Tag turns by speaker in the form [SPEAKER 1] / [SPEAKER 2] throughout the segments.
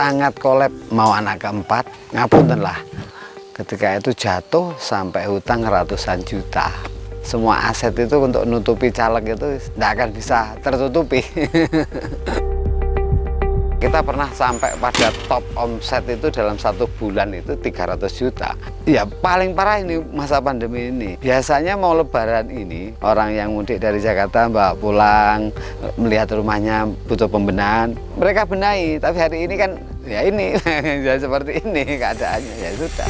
[SPEAKER 1] sangat kolab, mau anak keempat, ngapunten lah. Ketika itu jatuh sampai hutang ratusan juta. Semua aset itu untuk nutupi caleg itu tidak akan bisa tertutupi. Kita pernah sampai pada top omset itu dalam 1 bulan itu 300 juta. Ya paling parah ini masa pandemi ini. Biasanya mau lebaran ini, orang yang mudik dari Jakarta bawa pulang, melihat rumahnya butuh pembenahan, mereka benahi. Tapi hari ini kan, ya ini, ya seperti ini keadaannya, ya sudah.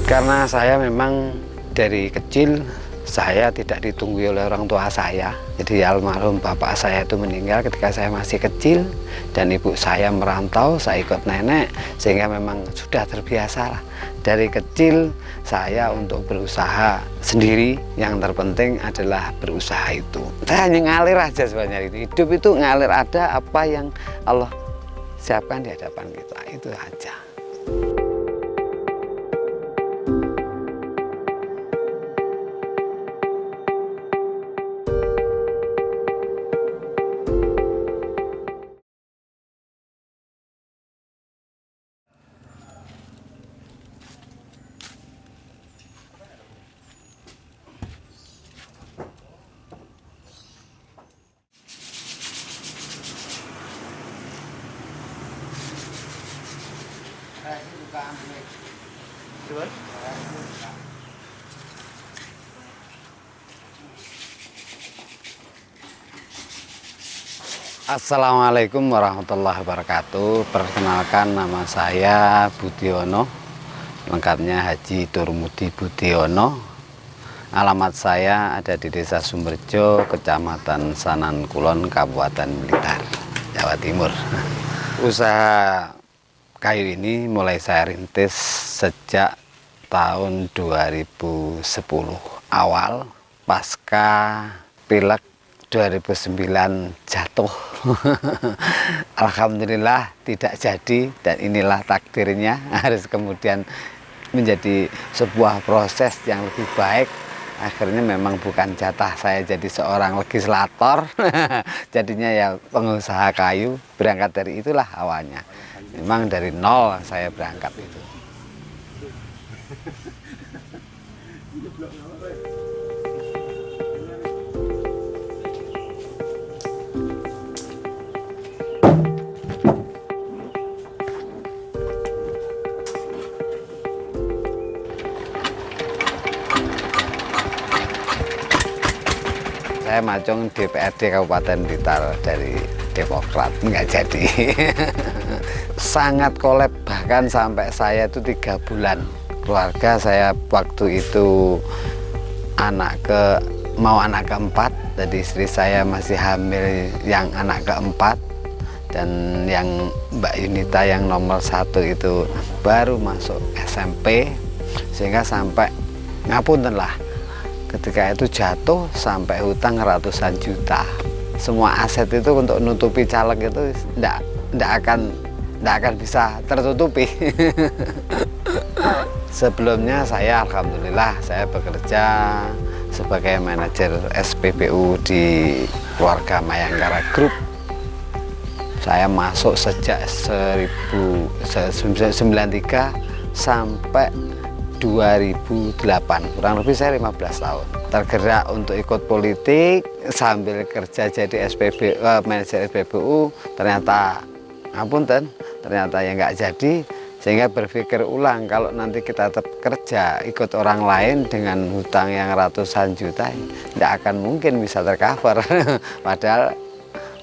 [SPEAKER 1] Karena saya memang dari kecil, saya tidak ditunggui oleh orang tua saya. Jadi almarhum bapak saya itu meninggal ketika saya masih kecil, dan ibu saya merantau, saya ikut nenek, sehingga memang sudah terbiasa lah. Dari kecil saya untuk berusaha sendiri, yang terpenting adalah berusaha itu. Saya hanya ngalir aja sebenarnya, hidup itu ngalir, ada apa yang Allah siapkan di hadapan kita, itu aja. Assalamualaikum warahmatullahi wabarakatuh. Perkenalkan, nama saya Budiono, lengkapnya Haji Turmudi Budiono. Alamat saya ada di Desa Sumberjo, Kecamatan Sanan Kulon, Kabupaten Blitar, Jawa Timur. Usaha kayu ini mulai saya rintis sejak tahun 2010 awal, pasca pilek 2009 jatuh. Alhamdulillah tidak jadi, dan inilah takdirnya, harus kemudian menjadi sebuah proses yang lebih baik. Akhirnya memang bukan jatah saya jadi seorang legislator, jadinya ya pengusaha kayu. Berangkat dari itulah awalnya, memang dari nol saya berangkat itu. Saya macung DPRD Kabupaten Blitar dari Demokrat, nggak jadi. Sangat kolab, bahkan sampai saya itu 3 bulan. Keluarga saya waktu itu mau anak keempat, jadi istri saya masih hamil yang anak keempat, dan yang Mbak Yunita yang nomor 1 itu baru masuk SMP, sehingga sampai ngapunten lah. Ketika itu jatuh sampai hutang ratusan juta. Semua aset itu untuk nutupi caleg itu tidak akan bisa tertutupi. Sebelumnya saya alhamdulillah saya bekerja sebagai manajer SPBU di Keluarga Mayangkara Group. Saya masuk sejak 1993 sampai 2008, kurang lebih saya 15 tahun. Tergerak untuk ikut politik sambil kerja jadi manajer SPBU, ternyata ngapunten, ternyata ya nggak jadi, sehingga berpikir ulang, kalau nanti kita tetap kerja ikut orang lain dengan hutang yang ratusan juta, tidak akan mungkin bisa tercover. Padahal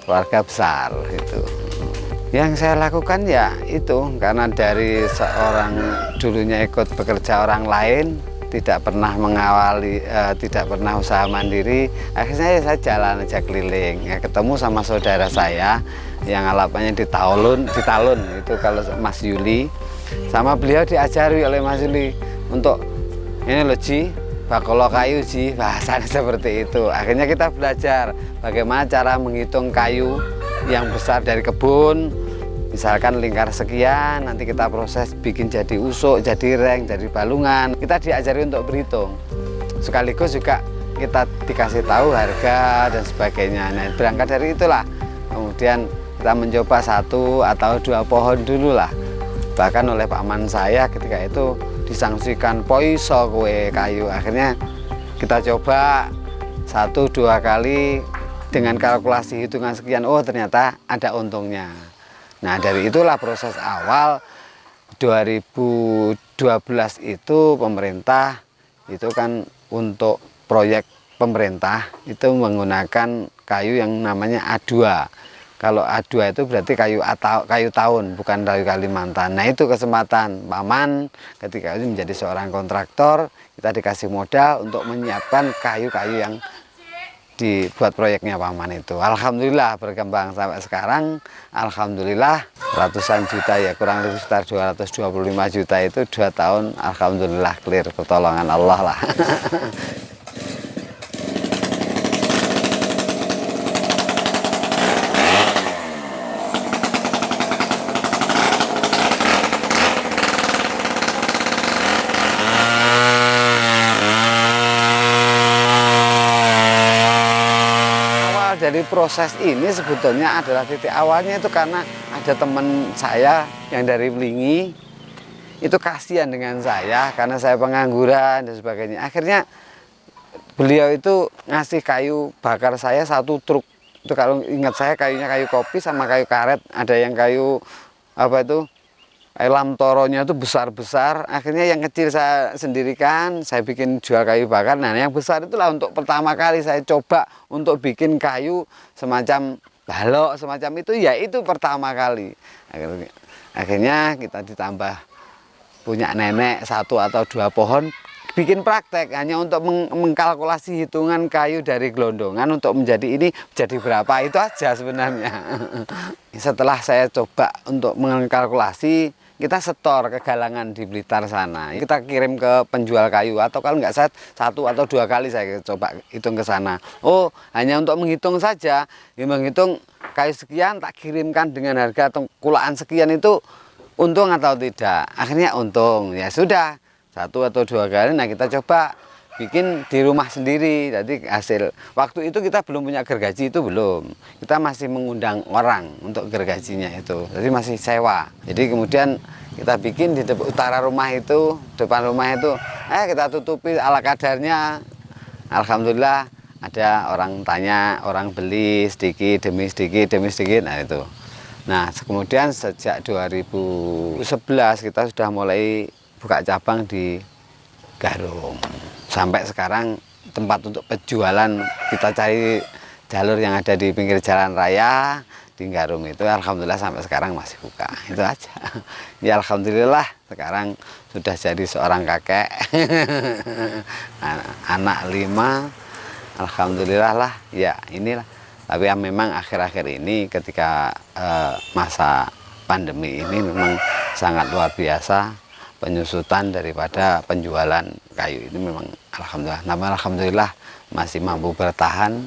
[SPEAKER 1] keluarga besar itu. Yang saya lakukan ya itu, karena dari seorang dulunya ikut bekerja orang lain, tidak pernah mengawali, tidak pernah usaha mandiri, akhirnya saya jalan aja keliling, ya, ketemu sama saudara saya yang alamatnya di Talun itu, kalau Mas Yuli, sama beliau diajari oleh Mas Yuli untuk ini loh Ji, bakolo kayu Ji, bahasanya seperti itu. Akhirnya kita belajar bagaimana cara menghitung kayu yang besar dari kebun, misalkan lingkar sekian, nanti kita proses bikin jadi usuk, jadi reng, jadi balungan. Kita diajari untuk berhitung, sekaligus juga kita dikasih tahu harga dan sebagainya. Nah, berangkat dari itulah kemudian kita mencoba 1 atau 2 pohon dulu lah. Bahkan oleh paman saya ketika itu disangsikan poiso kue kayu. Akhirnya kita coba 1-2 kali dengan kalkulasi hitungan sekian, oh ternyata ada untungnya. Nah, dari itulah proses awal 2012 itu pemerintah itu kan untuk proyek pemerintah itu menggunakan kayu yang namanya A2. Kalau A2 itu berarti kayu tahun, bukan kayu Kalimantan. Nah, itu kesempatan paman ketika itu menjadi seorang kontraktor, kita dikasih modal untuk menyiapkan kayu-kayu yang dibuat proyeknya paman itu. Alhamdulillah berkembang sampai sekarang. Alhamdulillah ratusan juta, ya kurang lebih sekitar 225 juta itu 2 tahun. Alhamdulillah clear, pertolongan Allah lah. Dari proses ini sebetulnya adalah titik awalnya itu karena ada teman saya yang dari Belingi itu kasihan dengan saya karena saya pengangguran dan sebagainya. Akhirnya beliau itu ngasih kayu bakar saya 1 truk. Itu kalau ingat saya kayunya kayu kopi sama kayu karet, ada yang kayu apa itu lam toronya itu besar-besar. Akhirnya yang kecil saya sendirikan, saya bikin jual kayu bakar. Nah, yang besar itulah untuk pertama kali saya coba untuk bikin kayu semacam balok semacam itu, ya itu pertama kali. Akhirnya kita ditambah punya nenek 1 atau 2 pohon, bikin praktek hanya untuk mengkalkulasi hitungan kayu dari gelondongan untuk menjadi ini jadi berapa, itu aja sebenarnya. Setelah saya coba untuk mengkalkulasi, kita setor ke galangan di Blitar sana, kita kirim ke penjual kayu, atau kalau nggak salah 1 atau 2 kali saya coba hitung ke sana. Oh, hanya untuk menghitung saja, menghitung kayu sekian tak kirimkan dengan harga kulaan sekian, itu untung atau tidak. Akhirnya untung, ya sudah 1 atau 2 kali. Nah, kita coba bikin di rumah sendiri. Jadi hasil waktu itu kita belum punya gergaji, itu belum, kita masih mengundang orang untuk gergajinya itu, jadi masih sewa. Jadi kemudian kita bikin di utara rumah itu, depan rumah itu, kita tutupi ala kadarnya. Alhamdulillah ada orang tanya, orang beli sedikit demi sedikit demi sedikit. Nah itu. Nah, kemudian sejak 2011 kita sudah mulai buka cabang di Garung. Sampai sekarang tempat untuk penjualan kita cari jalur yang ada di pinggir jalan raya di Garung itu, alhamdulillah sampai sekarang masih buka. Itu aja. Ya alhamdulillah sekarang sudah jadi seorang kakek. Anak 5. Alhamdulillah lah. Ya inilah. Tapi ya memang akhir-akhir ini ketika masa pandemi ini memang sangat luar biasa penyusutan daripada penjualan kayu ini, memang alhamdulillah. Namun alhamdulillah masih mampu bertahan.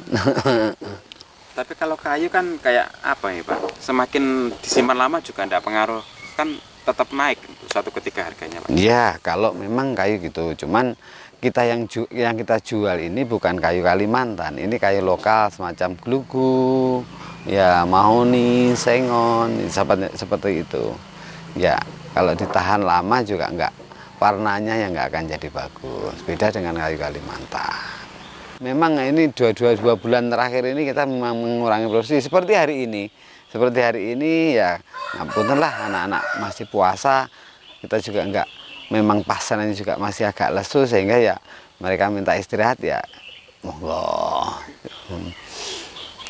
[SPEAKER 2] Tapi kalau kayu kan kayak apa ya Pak? Semakin disimpan lama juga tidak pengaruh, kan tetap naik suatu ketika harganya Pak.
[SPEAKER 1] Iya, kalau memang kayu gitu. Cuman kita yang kita jual ini bukan kayu Kalimantan, ini kayu lokal semacam glugu, ya mahoni, sengon, seperti itu. Ya, kalau ditahan lama juga enggak, warnanya yang enggak akan jadi bagus. Beda dengan kayu Kalimantan. Memang ini dua bulan terakhir ini kita memang mengurangi produksi. Seperti hari ini ya ngapuntenlah, anak-anak masih puasa, kita juga enggak, memang pasanannya juga masih agak lesu sehingga ya mereka minta istirahat, ya monggo.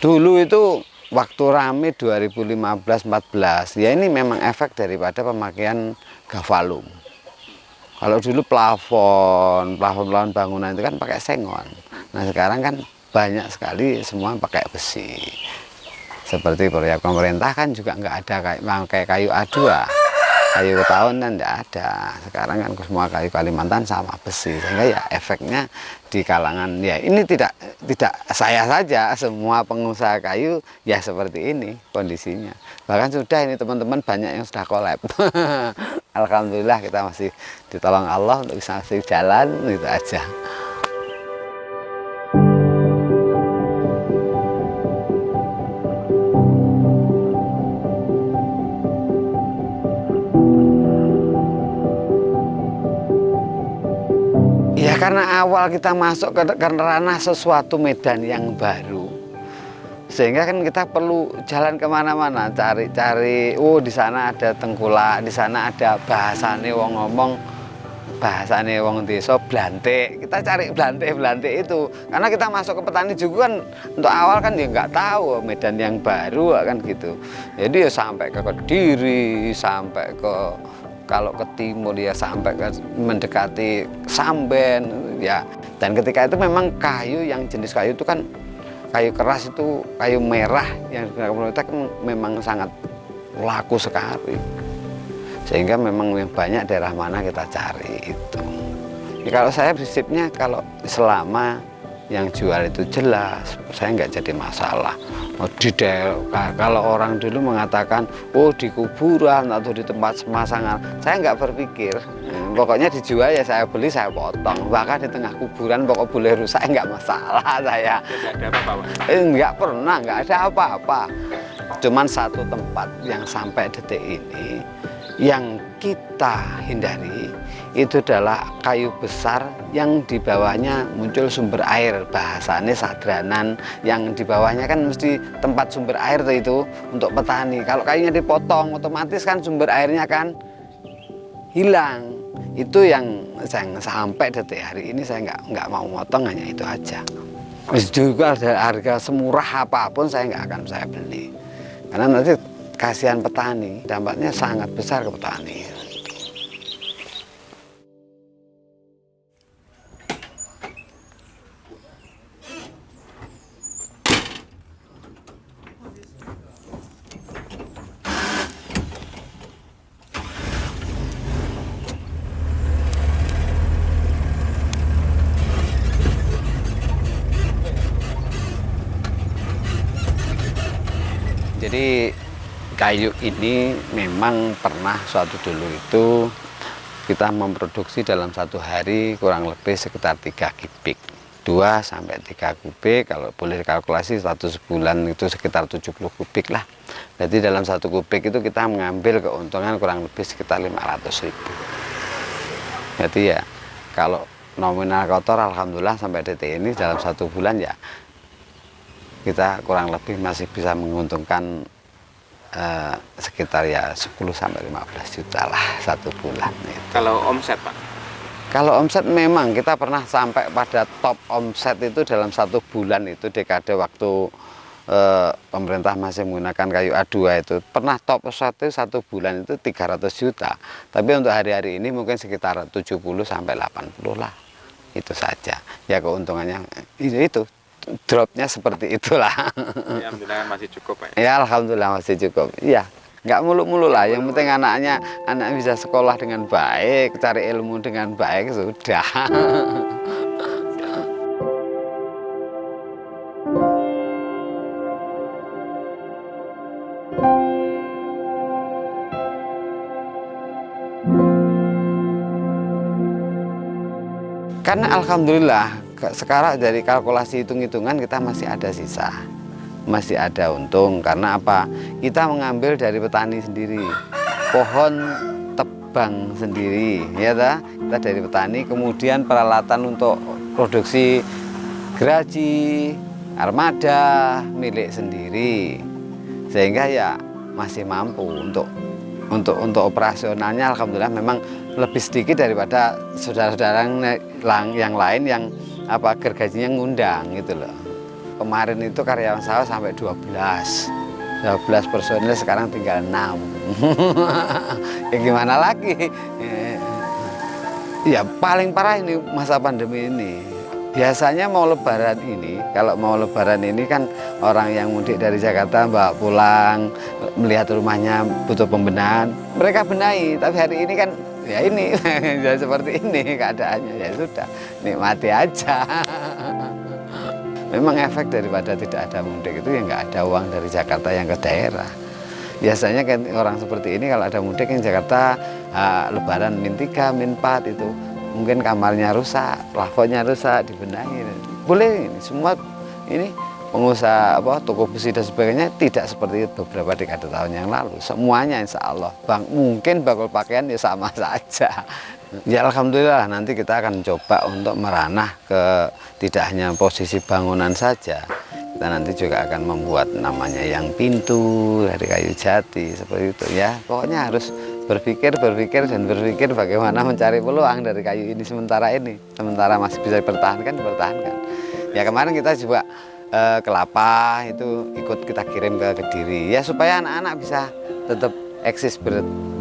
[SPEAKER 1] Dulu itu waktu rame 2015-14, ya ini memang efek daripada pemakaian Gavalum. Kalau dulu plafon bangunan itu kan pakai sengon. Nah sekarang kan banyak sekali semua pakai besi. Seperti proyek pemerintah kan juga nggak ada kayak kayu A2, kayu tahun kan nggak ada. Sekarang kan semua kayu Kalimantan sama besi, sehingga ya efeknya di kalangan, ya ini tidak saya saja, semua pengusaha kayu ya seperti ini kondisinya. Bahkan sudah ini teman-teman banyak yang sudah kolab. Alhamdulillah kita masih ditolong Allah untuk bisa masih jalan, itu aja. Karena awal kita masuk ke ranah sesuatu medan yang baru, sehingga kan kita perlu jalan kemana-mana, cari-cari. Oh, di sana ada tengkulak, di sana ada bahasane wong ngomong, bahasane wong desa blantik. Kita cari blantik itu, karena kita masuk ke petani juga kan untuk awal kan ya nggak tahu medan yang baru kan gitu. Jadi ya sampai ke Kediri, sampai ke, kalau ke timur ya sampai ke mendekati Samben ya. Dan ketika itu memang kayu, yang jenis kayu itu kan kayu keras, itu kayu merah yang digunakan memang sangat laku sekali, sehingga memang yang banyak daerah mana kita cari itu. Ya, kalau saya prinsipnya kalau selama yang jual itu jelas, saya nggak jadi masalah. Kalau orang dulu mengatakan, oh di kuburan atau di tempat pemasangan, saya nggak berpikir. Pokoknya dijual ya saya beli, saya potong. Bahkan di tengah kuburan pokok boleh rusak nggak masalah saya.
[SPEAKER 2] Tidak ada apa-apa.
[SPEAKER 1] Nggak pernah, nggak ada apa-apa. Cuman satu tempat yang sampai detik ini yang kita hindari itu adalah kayu besar yang di bawahnya muncul sumber air, bahasanya sadranan, yang di bawahnya kan mesti tempat sumber air itu untuk petani. Kalau kayunya dipotong otomatis kan sumber airnya kan hilang. Itu yang sampai detik hari ini saya nggak mau motong, hanya itu aja. Juga harga semurah apapun saya nggak akan saya beli, karena nanti kasihan petani, dampaknya sangat besar ke petani. Jadi kayu ini memang pernah suatu dulu itu kita memproduksi dalam satu hari kurang lebih sekitar 3 kubik, 2 sampai 3 kubik. Kalau boleh kalkulasi satu sebulan itu sekitar 70 kubik lah. Jadi dalam satu kubik itu kita mengambil keuntungan kurang lebih sekitar 500.000. Jadi ya kalau nominal kotor alhamdulillah sampai detik ini dalam satu bulan ya kita kurang lebih masih bisa menguntungkan sekitar ya 10 sampai 15 juta lah satu bulan itu.
[SPEAKER 2] Kalau omset Pak?
[SPEAKER 1] Kalau omset memang kita pernah sampai pada top omset itu dalam satu bulan itu dekade waktu pemerintah masih menggunakan kayu A2 itu pernah top omset itu satu bulan itu 300 juta. Tapi untuk hari-hari ini mungkin sekitar 70 sampai 80 lah. Itu saja. Ya keuntungannya itu. Dropnya seperti itulah.
[SPEAKER 2] Ya, alhamdulillah masih cukup Pak.
[SPEAKER 1] Ya alhamdulillah masih cukup. Iya, nggak muluk-muluk lah. Yang penting anak bisa sekolah dengan baik, cari ilmu dengan baik, sudah. Karena alhamdulillah sekarang dari kalkulasi hitung-hitungan kita masih ada sisa, masih ada untung. Karena apa? Kita mengambil dari petani sendiri, pohon tebang sendiri, ya ta? Kita dari petani, kemudian peralatan untuk produksi geraji, armada milik sendiri, sehingga ya masih mampu untuk operasionalnya. Alhamdulillah memang lebih sedikit daripada saudara-saudara yang lain yang gergajinya ngundang gitu loh. Kemarin itu karyawan saya sampai 12 personil, sekarang tinggal 6. Ya gimana lagi? Ya paling parah ini masa pandemi ini. Biasanya kalau mau lebaran ini kan orang yang mudik dari Jakarta bawa pulang, melihat rumahnya butuh pembenahan, mereka benahi. Tapi hari ini kan ya ini ya seperti ini keadaannya, ya sudah nikmati aja. Memang efek daripada tidak ada mudik itu ya nggak ada uang dari Jakarta yang ke daerah. Biasanya kan orang seperti ini kalau ada mudik yang Jakarta lebaran -3, -4 itu mungkin kamarnya rusak, plafonnya rusak, dibenahi. Boleh ini semua ini pengusaha toko besi dan sebagainya tidak seperti itu beberapa dekade tahun yang lalu. Semuanya insya Allah mungkin bakul pakaian ya sama saja. Ya alhamdulillah nanti kita akan coba untuk meranah ke tidak hanya posisi bangunan saja. Kita nanti juga akan membuat namanya yang pintu dari kayu jati seperti itu ya. Pokoknya harus berpikir bagaimana mencari peluang dari kayu ini sementara masih bisa dipertahankan. Ya kemarin kita juga kelapa itu ikut kita kirim ke Kediri ya supaya anak-anak bisa tetap eksis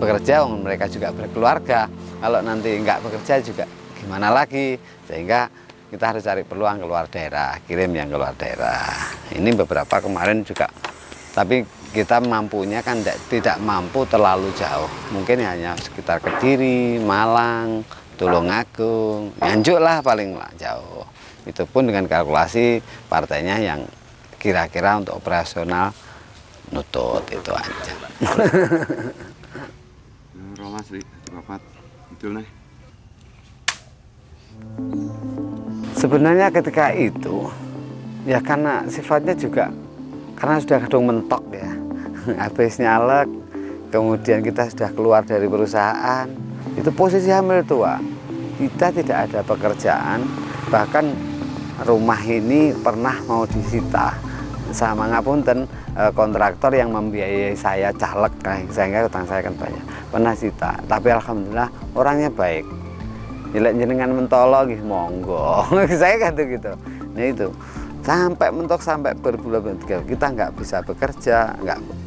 [SPEAKER 1] bekerja, mereka juga berkeluarga. Kalau nanti nggak bekerja juga gimana lagi, sehingga kita harus cari peluang keluar daerah, kirim yang keluar daerah. Ini beberapa kemarin juga, tapi kita mampunya kan tidak mampu terlalu jauh, mungkin hanya sekitar Kediri, Malang, Tulungagung, Nganjuk lah paling jauh. Itu pun dengan kalkulasi partainya yang kira-kira untuk operasional nutut itu aja. Sebenarnya ketika itu ya karena sifatnya juga karena sudah kadung mentok ya, habis nyalek, kemudian kita sudah keluar dari perusahaan, itu posisi hamil tua, kita tidak ada pekerjaan, bahkan rumah ini pernah mau disita sama ngapunten kontraktor yang membiayai saya caleg, sehingga utang saya kan banyak, pernah sita, tapi alhamdulillah orangnya baik. Jelek jenengan mentolo nggih monggo. Saya kata gitu. Nah itu sampai mentok sampai berbulan-bulan kita nggak bisa bekerja,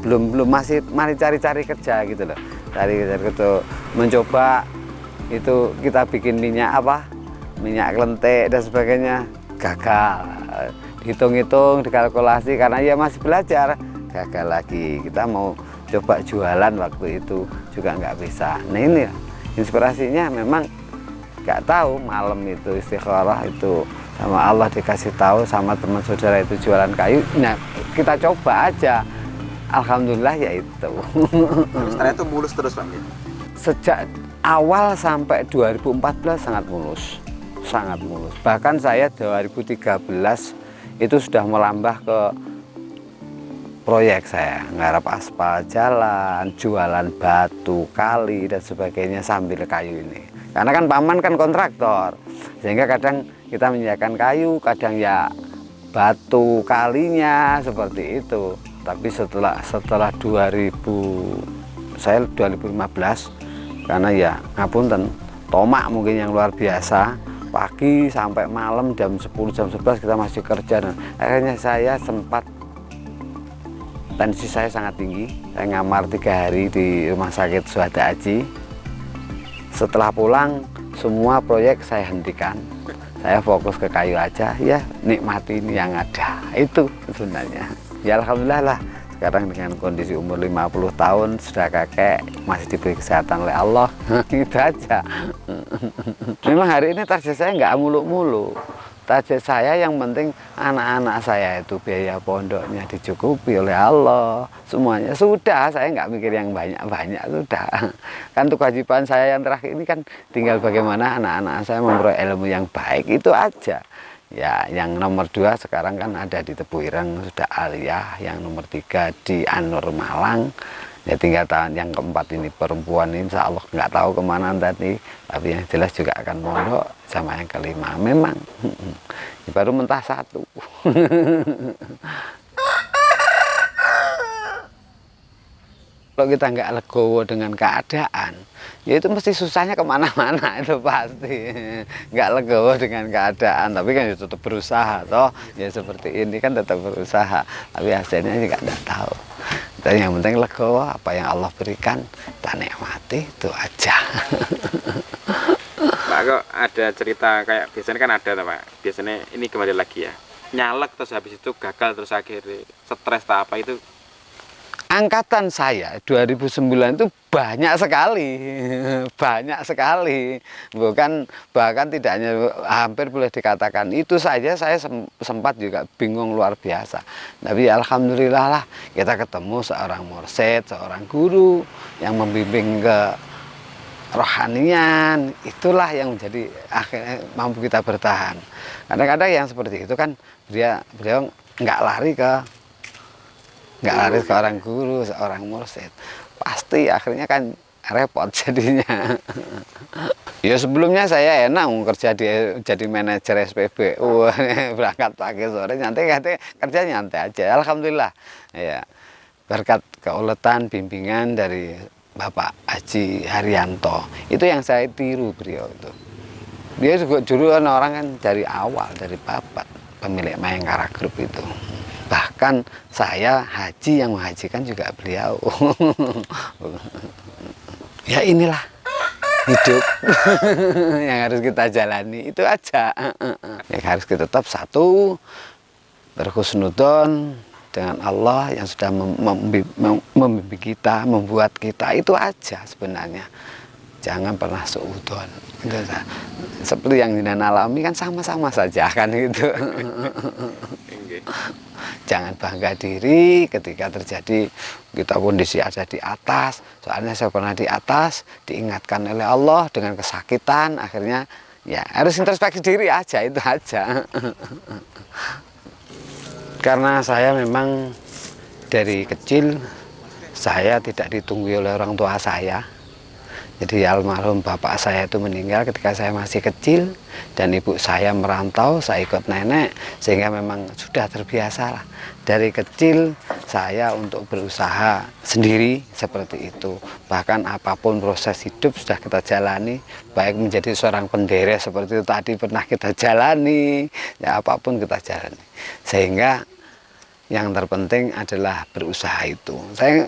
[SPEAKER 1] belum masih mari cari kerja gitu loh. Cari kerja, mencoba itu kita bikin minyak kelentek dan sebagainya, gagal. Hitung-hitung, dikalkulasi karena ya masih belajar, gagal lagi. Kita mau coba jualan waktu itu juga nggak bisa. Nah ini inspirasinya memang nggak tahu, malam itu istikharah itu sama Allah dikasih tahu sama teman saudara itu jualan kayu, nah kita coba aja, alhamdulillah ya itu.
[SPEAKER 2] Setelah itu mulus terus Pak?
[SPEAKER 1] Sejak awal sampai 2014 sangat mulus, bahkan saya 2013 itu sudah melambah ke proyek saya, nggarap aspal jalan, jualan batu, kali dan sebagainya sambil kayu ini. Karena kan paman kan kontraktor, sehingga kadang kita menyediakan kayu, kadang ya batu kalinya seperti itu. Tapi setelah 2015, karena ya ngapunten, tomak mungkin yang luar biasa, pagi sampai malam jam 10, jam 11 kita masih kerja. Dan akhirnya saya sempat, tensi saya sangat tinggi, saya ngamar 3 hari di rumah sakit Suhada Aji. Setelah pulang, semua proyek saya hentikan. Saya fokus ke kayu aja, ya nikmati ini yang ada. Itu sebenarnya. Ya alhamdulillah lah, sekarang dengan kondisi umur 50 tahun, sudah kakek, masih diberi kesehatan oleh Allah. Itu aja. Memang hari ini target saya nggak muluk-muluk. Target saya yang penting anak-anak saya itu biaya pondoknya dicukupi oleh Allah. Semuanya sudah, saya nggak mikir yang banyak-banyak, sudah. Kan kewajiban saya yang terakhir ini kan tinggal bagaimana anak-anak saya memperoleh ilmu yang baik, itu aja. Ya, yang nomor 2 sekarang kan ada di Tebu Ireng sudah aliyah, yang nomor 3 di Anur Malang. Ya tinggal tahun yang keempat ini perempuan, insya Allah nggak tahu kemana tadi, tapi yang jelas juga akan mondok, sama yang kelima memang baru mentah 1. Kalau kita nggak legowo dengan keadaan, ya itu mesti susahnya kemana-mana, itu pasti. Nggak legowo dengan keadaan, tapi kan ya tetap berusaha, toh ya seperti ini kan tetap berusaha, tapi hasilnya juga nggak tahu. Dan yang penting legowo, apa yang Allah berikan kita nikmati, itu aja.
[SPEAKER 2] Pak, kok ada cerita kayak biasanya kan ada Pak, biasanya ini kembali lagi ya, nyalek terus habis itu gagal terus akhirnya stres tak apa itu.
[SPEAKER 1] Angkatan saya 2009 itu banyak sekali, bahkan tidak hanya, hampir boleh dikatakan itu saja saya sempat juga bingung luar biasa. Tapi alhamdulillah lah kita ketemu seorang mursyid, seorang guru yang membimbing ke rohanian, itulah yang menjadi akhirnya mampu kita bertahan. Kadang-kadang yang seperti itu kan beliau nggak lari ke orang guru, seorang mursyid, pasti akhirnya kan repot jadinya. Ya sebelumnya saya enak kerja jadi manajer SPBU, berangkat pagi sore nyantai kerja nyantai aja. Alhamdulillah ya, berkat keuletan bimbingan dari Bapak Haji Haryanto itu yang saya tiru beliau itu. Dia juga dulu orang kan dari awal, dari bapak pemilik Mayangkara Group itu. Bahkan saya haji yang menghajikan juga beliau. Ya inilah hidup yang harus kita jalani, itu aja. Yang harus kita tetap satu, berhusnudon dengan Allah yang sudah membimbing kita, membuat kita, itu aja sebenarnya. Jangan pernah suudon. Seperti yang Jinan alami kan sama-sama saja kan gitu. Jangan bangga diri ketika terjadi kita kondisi ada di atas. Soalnya saya pernah di atas, diingatkan oleh Allah dengan kesakitan, akhirnya ya harus introspeksi diri aja, itu aja. Karena saya memang dari kecil saya tidak ditunggui oleh orang tua saya. Jadi almarhum bapak saya itu meninggal ketika saya masih kecil dan ibu saya merantau, saya ikut nenek, sehingga memang sudah terbiasa lah. Dari kecil saya untuk berusaha sendiri seperti itu. Bahkan apapun proses hidup sudah kita jalani, baik menjadi seorang penderek seperti itu tadi pernah kita jalani, ya apapun kita jalani. Sehingga yang terpenting adalah berusaha itu. Saya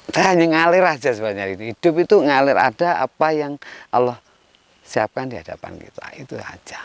[SPEAKER 1] hanya ngalir aja sebenarnya. Hidup itu ngalir, ada apa yang Allah siapkan di hadapan kita, itu aja.